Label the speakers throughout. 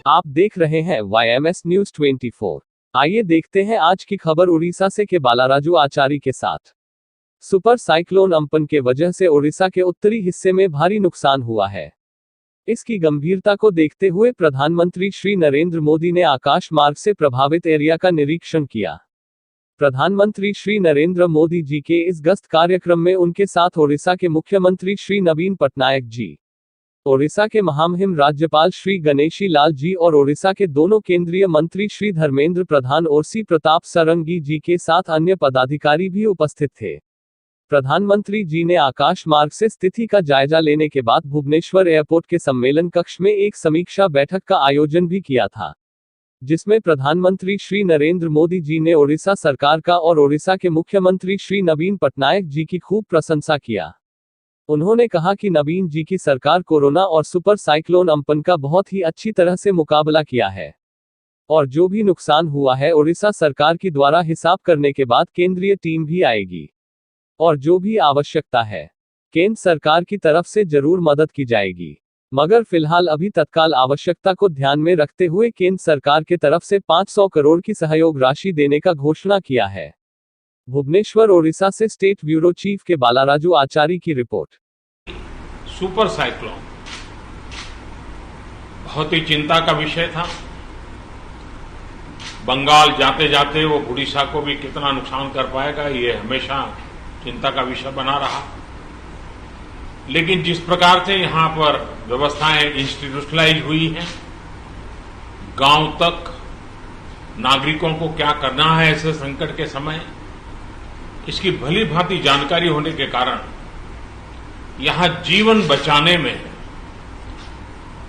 Speaker 1: आप देख रहे हैं YMS न्यूज 24। आइए देखते हैं आज की खबर उड़ीसा से के बालाराजू आचारी के साथ। सुपर साइक्लोन अम्पन के वजह से उड़ीसा के उत्तरी हिस्से में भारी नुकसान हुआ है। इसकी गंभीरता को देखते हुए प्रधानमंत्री श्री नरेंद्र मोदी ने आकाश मार्ग से प्रभावित एरिया का निरीक्षण किया। प्रधानमंत्री श्री नरेंद्र मोदी जी के इस गस्त कार्यक्रम में उनके साथ उड़ीसा के मुख्यमंत्री श्री नवीन पटनायक जी, ओडिशा के महामहिम राज्यपाल श्री गणेशी लाल जी और ओडिशा के दोनों केंद्रीय मंत्री श्री धर्मेंद्र प्रधान और सी प्रताप सरंगी जी के साथ अन्य पदाधिकारी भी उपस्थित थे। प्रधानमंत्री जी ने आकाश मार्ग से स्थिति का जायजा लेने के बाद भुवनेश्वर एयरपोर्ट के सम्मेलन कक्ष में एक समीक्षा बैठक का आयोजन भी किया था, जिसमें प्रधानमंत्री श्री नरेंद्र मोदी जी ने ओडिशा सरकार का और ओडिशा के मुख्यमंत्री श्री नवीन पटनायक जी की खूब प्रशंसा किया। उन्होंने कहा कि नवीन जी की सरकार कोरोना और सुपर साइक्लोन अम्पन का बहुत ही अच्छी तरह से मुकाबला किया है और जो भी नुकसान हुआ है ओडिशा सरकार की द्वारा हिसाब करने के बाद केंद्रीय टीम भी आएगी और जो भी आवश्यकता है केंद्र सरकार की तरफ से जरूर मदद की जाएगी, मगर फिलहाल अभी तत्काल आवश्यकता को ध्यान में रखते हुए केंद्र सरकार के तरफ से 500 करोड़ की सहयोग राशि देने का घोषणा किया है। भुवनेश्वर ओडिशा से स्टेट ब्यूरो चीफ के बालाराजू आचारी की रिपोर्ट।
Speaker 2: सुपर साइक्लोन बहुत ही चिंता का विषय था। बंगाल जाते जाते वो उड़ीसा को भी कितना नुकसान कर पाएगा, ये हमेशा चिंता का विषय बना रहा। लेकिन जिस प्रकार से यहां पर व्यवस्थाएं इंस्टीट्यूशनलाइज हुई हैं, गांव तक नागरिकों को क्या करना है ऐसे संकट के समय, इसकी भली भांति जानकारी होने के कारण यहां जीवन बचाने में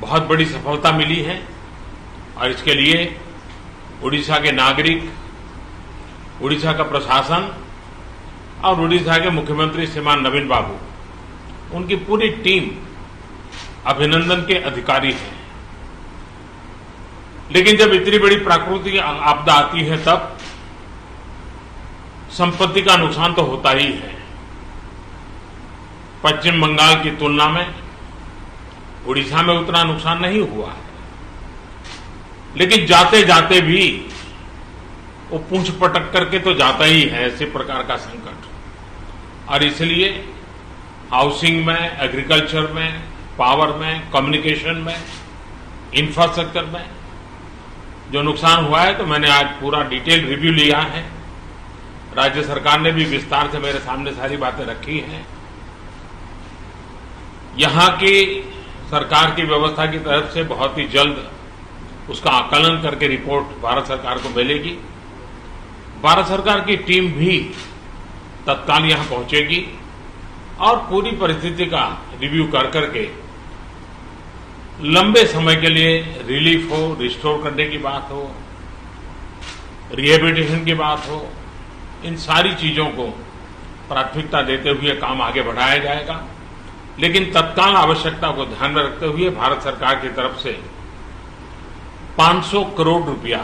Speaker 2: बहुत बड़ी सफलता मिली है और इसके लिए उड़ीसा के नागरिक, उड़ीसा का प्रशासन और उड़ीसा के मुख्यमंत्री श्रीमान नवीन बाबू, उनकी पूरी टीम अभिनंदन के अधिकारी है। लेकिन जब इतनी बड़ी प्राकृतिक आपदा आती है तब संपत्ति का नुकसान तो होता ही है। पश्चिम बंगाल की तुलना में उड़ीसा में उतना नुकसान नहीं हुआ है, लेकिन जाते जाते भी वो पूंछ पटक करके तो जाता ही है ऐसे प्रकार का संकट। और इसलिए हाउसिंग में, एग्रीकल्चर में, पावर में, कम्युनिकेशन में, इंफ्रास्ट्रक्चर में जो नुकसान हुआ है, तो मैंने आज पूरा डिटेल रिव्यू लिया है। राज्य सरकार ने भी विस्तार से मेरे सामने सारी बातें रखी हैं। यहां की सरकार की व्यवस्था की तरफ से बहुत ही जल्द उसका आकलन करके रिपोर्ट भारत सरकार को मिलेगी। भारत सरकार की टीम भी तत्काल यहां पहुंचेगी और पूरी परिस्थिति का रिव्यू कर करके लंबे समय के लिए रिलीफ हो, रिस्टोर करने की बात हो, रिहेबिलिटेशन की बात हो, इन सारी चीजों को प्राथमिकता देते हुए काम आगे बढ़ाया जाएगा। लेकिन तत्काल आवश्यकता को ध्यान में रखते हुए भारत सरकार की तरफ से 500 करोड़ रुपया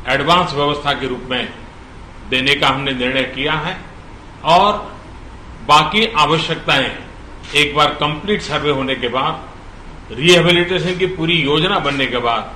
Speaker 2: एडवांस व्यवस्था के रूप में देने का हमने निर्णय किया है और बाकी आवश्यकताएं एक बार कंप्लीट सर्वे होने के बाद, रिहेबिलिटेशन की पूरी योजना बनने के बाद